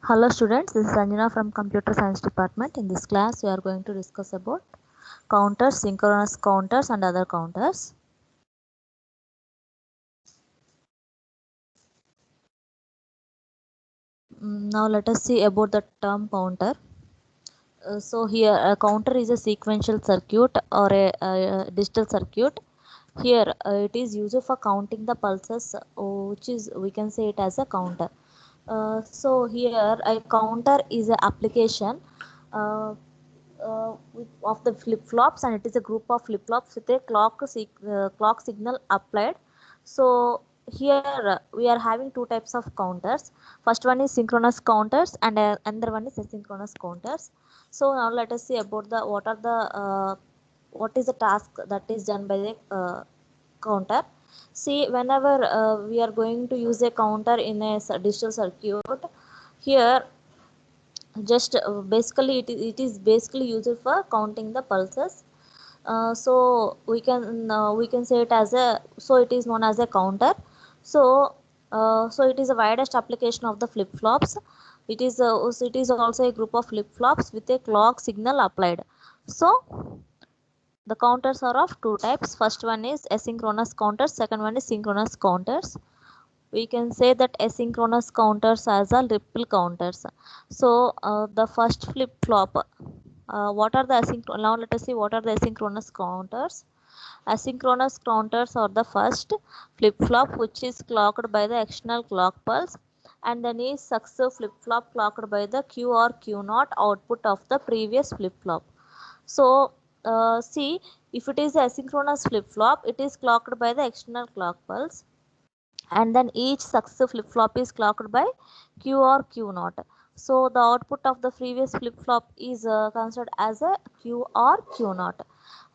Hello students, this is Anjana from Computer Science Department. In this class, we are going to discuss about counters, synchronous counters and other counters. Now let us see about the term counter. So here a counter is a sequential circuit or a digital circuit. Here it is used for counting the pulses, which is we can say it as a counter. So here a counter is an application uh, of the flip-flops, and it is a group of flip-flops with a clock signal applied. So here we are having two types of counters. First one is synchronous counters and another one is asynchronous counters. So now let us see about the what is the task that is done by the counter. See, whenever we are going to use a counter in a digital circuit, here just basically it is basically used for counting the pulses. So we can say it as a, so it is known as a counter. So so it is the widest application of the flip flops. It is also a group of flip flops with a clock signal applied. So the counters are of two types. First one is asynchronous counters, second one is synchronous counters. We can say that asynchronous counters as a ripple counters. So the first flip flop, what are the asynchronous, now let us see what are the asynchronous counters. Asynchronous counters are the first flip flop which is clocked by the external clock pulse, and then is successive flip flop clocked by the q or q naught output of the previous flip flop. So see, if it is asynchronous flip flop, it is clocked by the external clock pulse, and then each successive flip flop is clocked by q or q naught. So the output of the previous flip flop is considered as a q or q naught.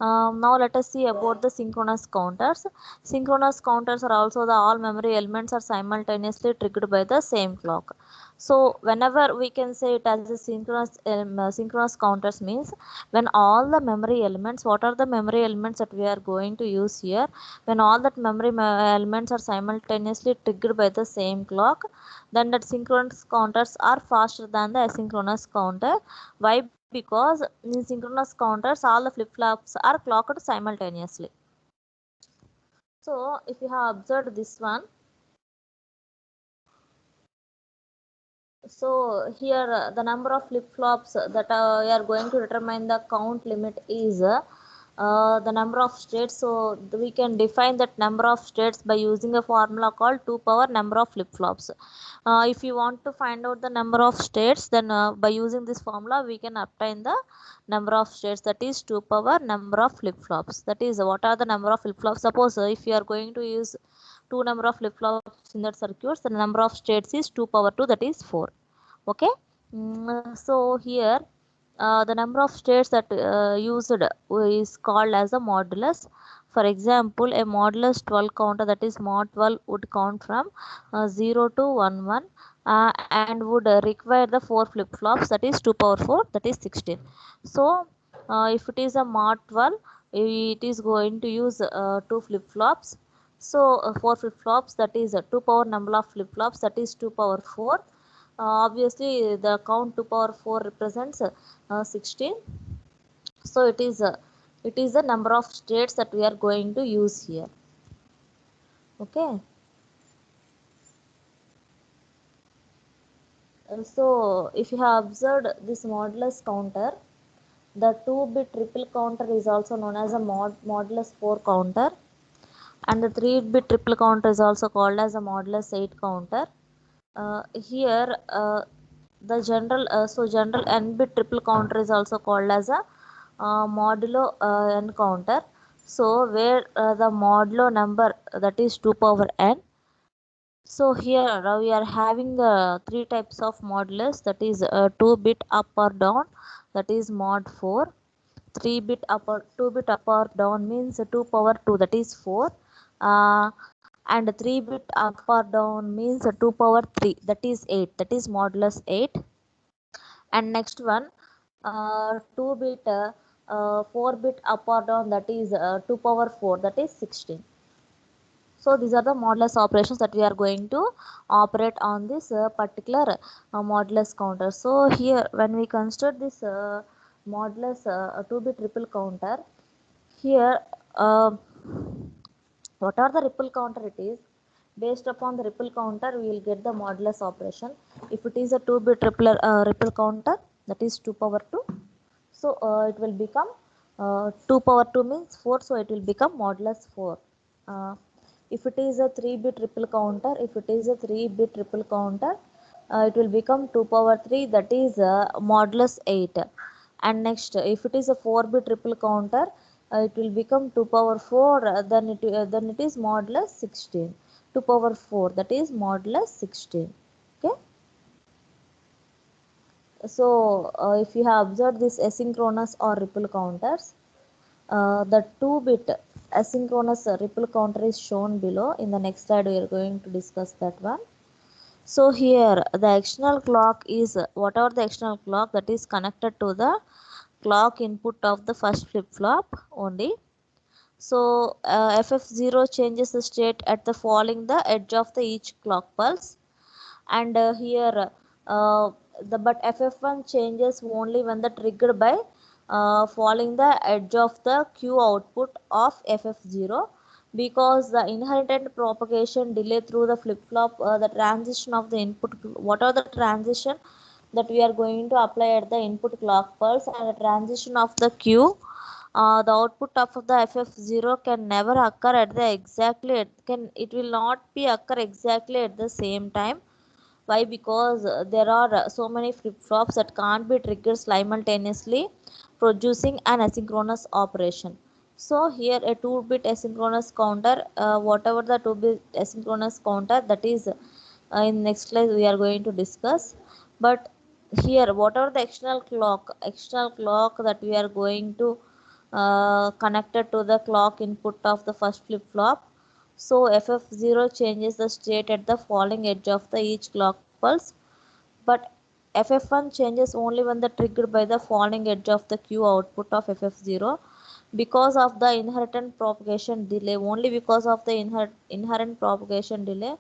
Now let us see about the synchronous counters. Synchronous counters are also the all memory elements are simultaneously triggered by the same clock. So whenever we can say it as a synchronous counters means when all the memory elements, what are the memory elements that we are going to use here? When all that elements are simultaneously triggered by the same clock, then that synchronous counters are faster than the asynchronous counter. Why? Because in synchronous counters all the flip flops are clocked simultaneously. So if you have observed this one, so here the number of flip flops that we are going to determine the count limit is the number of states. So we can define that number of states by using a formula called 2 power number of flip flops. If you want to find out the number of states, then by using this formula we can obtain the number of states, that is 2 power number of flip flops. That is, what are the number of flip flops? Suppose if you are going to use two number of flip flops in that circuit, the number of states is 2 power 2, that is 4. Okay. So here the number of states that used is called as a modulus. For example, a modulus 12 counter, that is mod 12, would count from 0 to 11 and would require the 4 flip flops, that is 2 power 4, that is 16. So if it is a mod 12, it is going to use 2 flip flops. So 4 flip flops, that is 2 power number of flip flops, that is 2 power 4. Obviously the count 2 power 4 represents 16. So it is the number of states that we are going to use here. Okay. So if you have observed this modulus counter, the 2-bit triple counter is also known as a modulus 4 counter, and the 3-bit triple counter is also called as a modulus 8 counter. Here the general n-bit triple counter is also called as a modulo n counter. So where the modulo number, that is 2 power n. So here we are having three types of modulus, that is 2-bit up or down, that is mod 4. 2-bit up or down means 2 power 2, that is 4. And 3-bit up or down means 2 power 3, that is 8, that is modulus 8. And next one 2-bit 4-bit up or down, that is 2 power 4, that is 16. So these are the modulus operations that we are going to operate on this particular modulus counter. So here when we consider this modulus 2-bit ripple counter, here uh, what are the ripple counter it is, based upon the ripple counter we will get the modulus operation. If it is a 2-bit ripple counter, that is 2 power 2, so it will become 2 power 2 means 4, so it will become modulus 4. If it is a 3-bit ripple counter, if it is a 3-bit ripple counter, it will become 2 power 3, that is modulus 8. And next, if it is a 4-bit ripple counter, it will become 2 power 4, then it is modulus 16. 2 power 4, that is modulus 16. Okay. So if you have observed this asynchronous or ripple counters, the 2-bit asynchronous ripple counter is shown below. In the next slide we are going to discuss that one. So here the external clock is whatever the external clock that is connected to the clock input of the first flip-flop only. So FF0 changes the state at the falling the edge of the each clock pulse, and here but FF1 changes only when the triggered by falling the edge of the Q output of FF0, because the inherent propagation delay through the flip-flop, the transition of the input, what are the transition that we are going to apply at the input clock pulse and the transition of the Q, the output of the FF0 can never occur at the it will not be occur exactly at the same time. Why? Because there are so many flip-flops that can't be triggered simultaneously, producing an asynchronous operation. So here a 2-bit asynchronous counter, whatever the 2-bit asynchronous counter, that is in next slide we are going to discuss. But here whatever the external clock that we are going to connected to the clock input of the first flip-flop, so FF0 changes the state at the falling edge of the each clock pulse, but FF1 changes only when the triggered by the falling edge of the Q output of FF0, because of the inherent propagation delay. Only because of the inherent propagation delay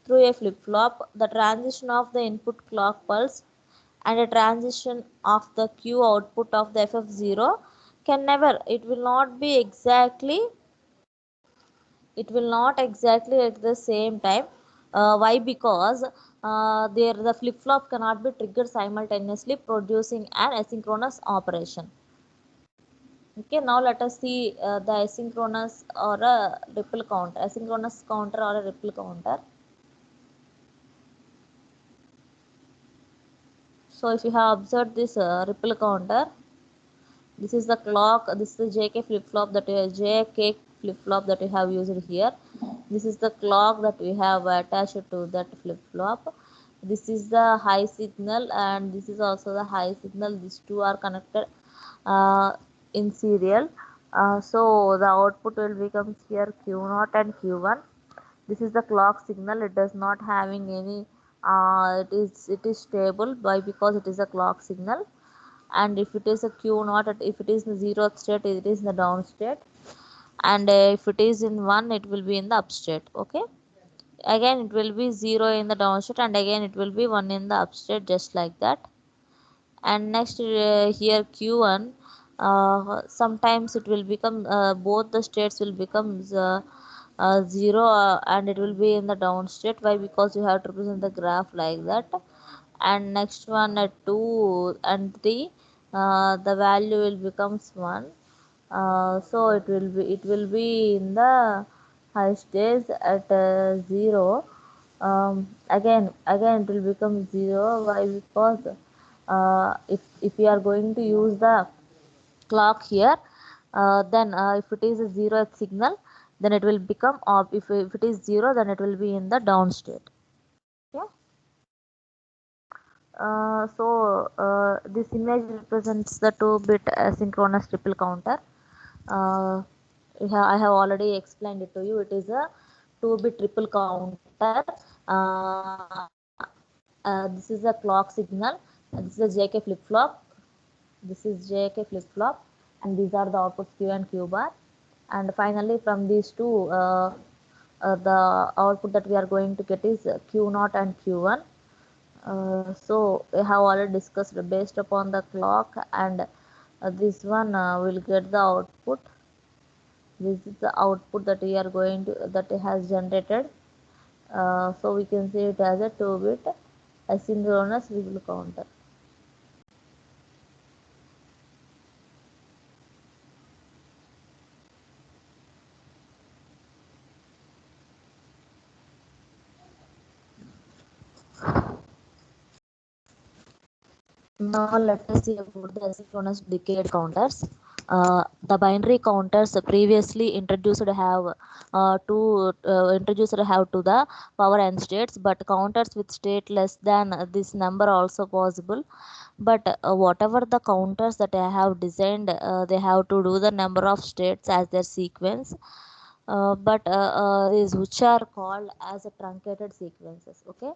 through a flip-flop, the transition of the input clock pulse and a transition of the Q output of the FF0 can never, it will not exactly at the same time. Why? Because the flip-flop cannot be triggered simultaneously, producing an asynchronous operation. Okay, now let us see the asynchronous or a ripple counter, asynchronous counter or a ripple counter. So if you have observed this ripple counter, this is the clock, this is the JK flip-flop that JK flip-flop that we have used here. This is the clock that we have attached to that flip-flop. This is the high signal and this is also the high signal. These two are connected in serial. So the output will become here Q0 and Q1. This is the clock signal. It does not having any it is stable. Why? Because it is a clock signal. And if it is a Q naught, if it is in the 0th state, it is in the down state, and if it is in 1, it will be in the up state. Okay, again it will be 0 in the down state and again it will be 1 in the up state, just like that. And next here Q1, sometimes it will become both the states will become 0 and it will be in the down state. Why? Because you have to represent the graph like that. And next one at 2 and 3, the value will becomes 1. So it will be in the high stage at 0. Again it will become 0. Why? Because if you are going to use the clock here, then if it is a 0th signal, then it will become up. If it is 0, then it will be in the down state. Okay. This image represents the 2-bit asynchronous ripple counter. Uh, I have already explained it to you. It is a 2-bit ripple counter. This is a clock signal. This is a JK flip-flop. This is JK flip-flop, and these are the outputs Q and Q bar. And finally, from these two the output that we are going to get is Q0 and Q1. So we have already discussed based upon the clock, and this one will get the output. This is the output that we are going to that it has generated. So we can see it as a 2-bit asynchronous ripple counter. Now let us see about the asynchronous decade counters. The binary counters previously introduced have to the power n states, but counters with state less than this number also possible. But whatever the counters that I have designed, they have to do the number of states as their sequence. But these which are called as a truncated sequences. Okay,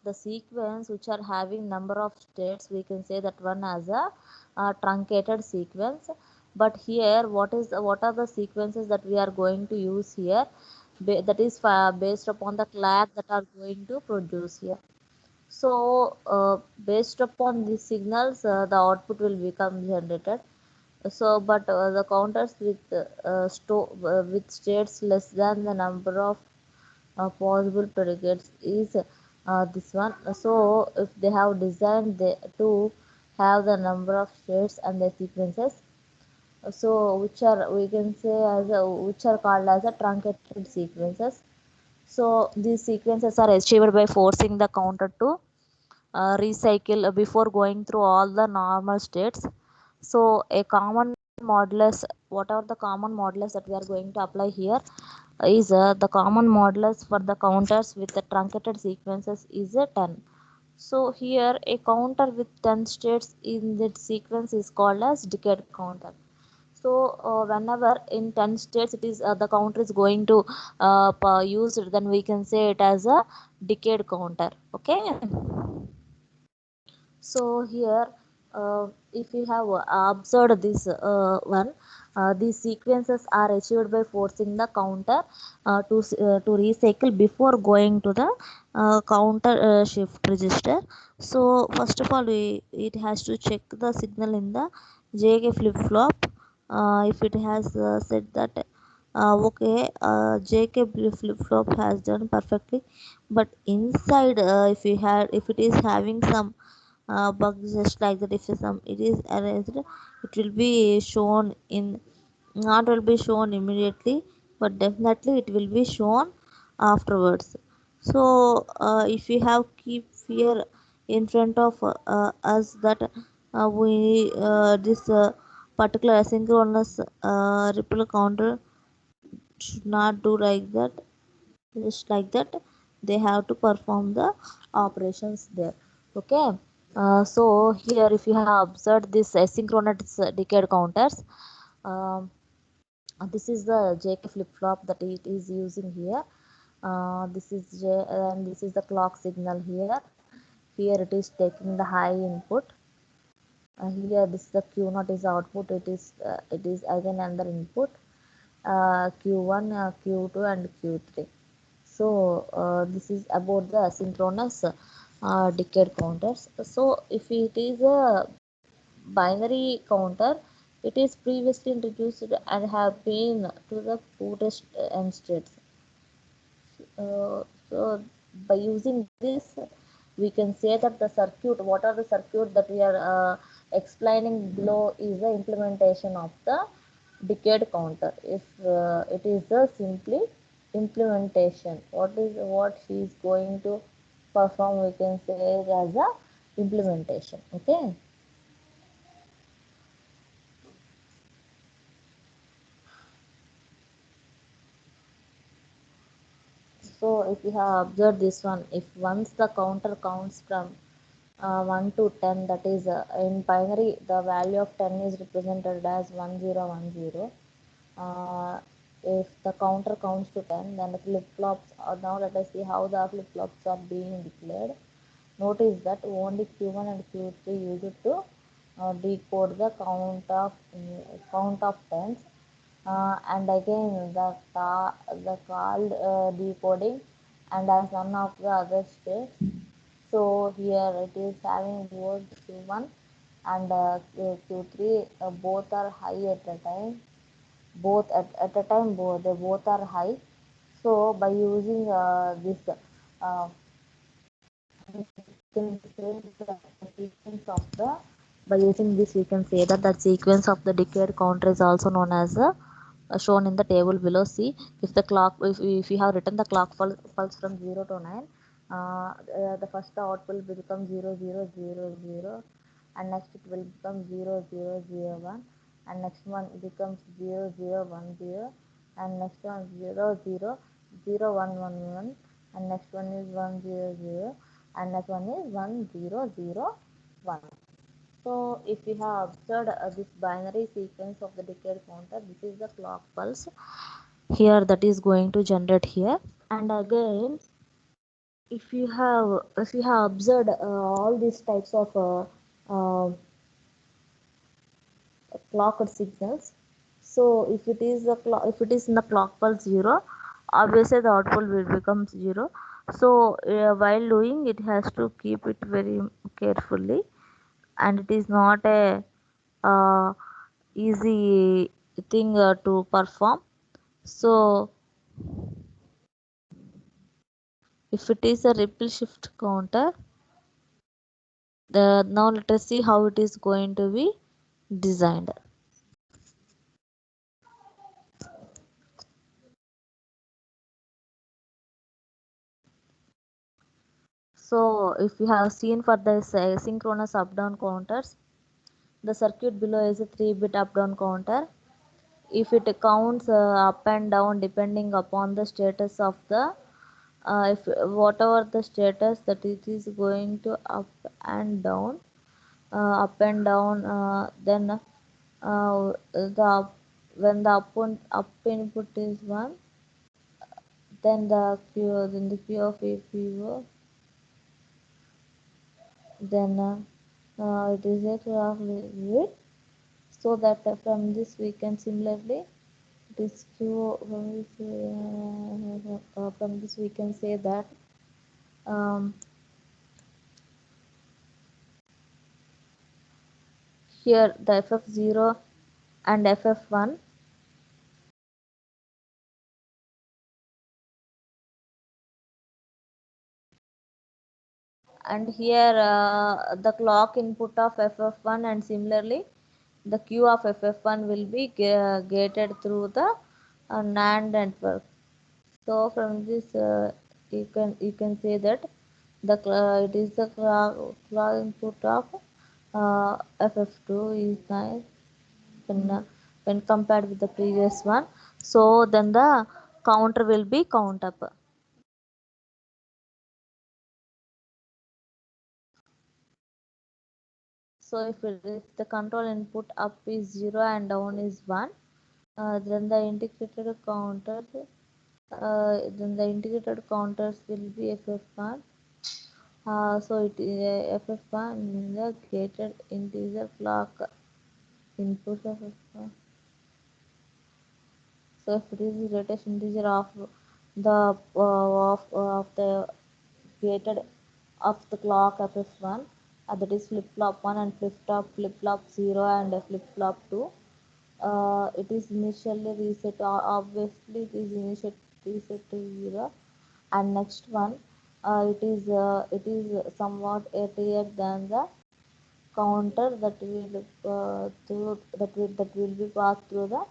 the sequence which are having number of states, we can say that one as a truncated sequence. But here what are the sequences that we are going to use here, that is based upon the clock that are going to produce here. So based upon these signals, the output will become generated. So but the counters with states less than the number of possible predicates is this one. So if they have designed to have the number of states and the sequences, so which are we can say as which are called as a truncated sequences. So these sequences are achieved by forcing the counter to recycle before going through all the normal states. So a common modulus, what are the common modulus that we are going to apply here is the common modulus for the counters with the truncated sequences is a 10. So here a counter with 10 states in that sequence is called as decade counter. So whenever in 10 states it is the counter is going to use it, then we can say it as a decade counter. Okay, so here if you have observed this one, these sequences are achieved by forcing the counter to recycle before going to the counter shift register. So first of all it has to check the signal in the JK flip-flop. If it has said that okay, JK flip-flop has done perfectly, but inside if it is having some bugs just like that, if some it is erased, it will be shown in, not will be shown immediately, but definitely it will be shown afterwards. So if we have keep fear in front of us that we this particular asynchronous ripple counter should not do like that, just like that, they have to perform the operations there. Okay, so here if you have observed this asynchronous decade counters, um, this is the JK flip-flop that it is using here. This is and this is the clock signal here. Here it is taking the high input. Here this is the Q0 is output. It is again another input. Q1, Q2, and Q3. So this is about the asynchronous decade counters. So if it is a binary counter, it is previously introduced and have been to the purest end states. So by using this, we can say that the circuit, what are the circuit that we are explaining below is the implementation of the decade counter. If it is the simply implementation, what she is going to perform, we can say it as a implementation. Okay. So if you have observed this one, if once the counter counts from 1 to 10, that is in binary the value of 10 is represented as 1010. uh, if the counter counts to 10, then the flip-flops now let us see how the flip-flops are being declared. Notice that only Q1 and Q3 used to decode the count of tens. and again the called decoding, and as none of the other states. So here it is having both Q1 and Q3 both are high at a time. Both at a time they both are high. So by using this can say that the sequence of the by using this we can say that the sequence of the decade counter is also known as shown in the table below. See, if the clock if you have written the clock pulse from 0 to 9, the first output will become 0 0 0 0, and next it will become 0 0 0 1, and next one becomes 0 0 1 0, and next one 0 0 0 1 1 1, and next one is 1 0 0, and next one is 1 0 0 1. So if we have observed this binary sequence of the decade counter, this is the clock pulse here that is going to generate here. And again, if you have observed all these types of clocked signals, so if it is in the clock pulse 0, obviously the output will become 0. So while doing it has to keep it very carefully, and it is not a uh, easy thing to perform. So if it is a ripple shift counter, now let us see how it is going to be designed. So if you have seen for the synchronous up down counters, the circuit below is a 3-bit up down counter. If it counts up and down depending upon the status of the if whatever the status that it is going to up and down, then the when the up input is 1, then the q of a pivot, then it is a graph with, so that from this we can similarly it is q from this we can say that um, here the ff0 and ff1, and here the clock input of ff1, and similarly the q of ff1 will be gated through the NAND network. So from this you can say that it is the clock input of ff2 is nice when compared with the previous one. So then the counter will be count up. So if the control input up is 0 and down is 1, then the integrated counters will be FF1. So it is FF1 in the gated integer clock input of FF1. So if it is the greatest integer of the gated of the clock FF1, that is flip flop 1 and flip flop 0 and flip flop 2. It is initially reset, obviously it is initially reset to 0, and next one it is somewhat earlier than the counter that will be passed through the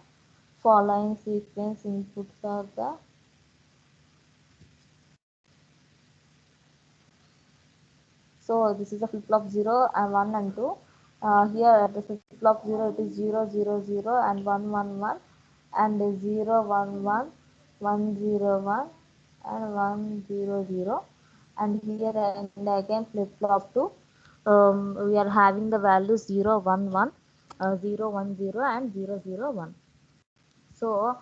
following sequence inputs are the. So this is the flip flop 0 and 1 and 2. Here at the flip flop 0 it is 0 0 0 and 1 1 1, and 0 1 1 1 0 1 and 1 0 0, and here and again flip flop 2, we are having the values 0 1 1, 0 1 0 and 0 0 1. So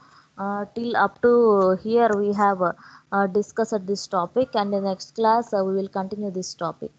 till up to here we have discussed this topic, and in the next class we will continue this topic.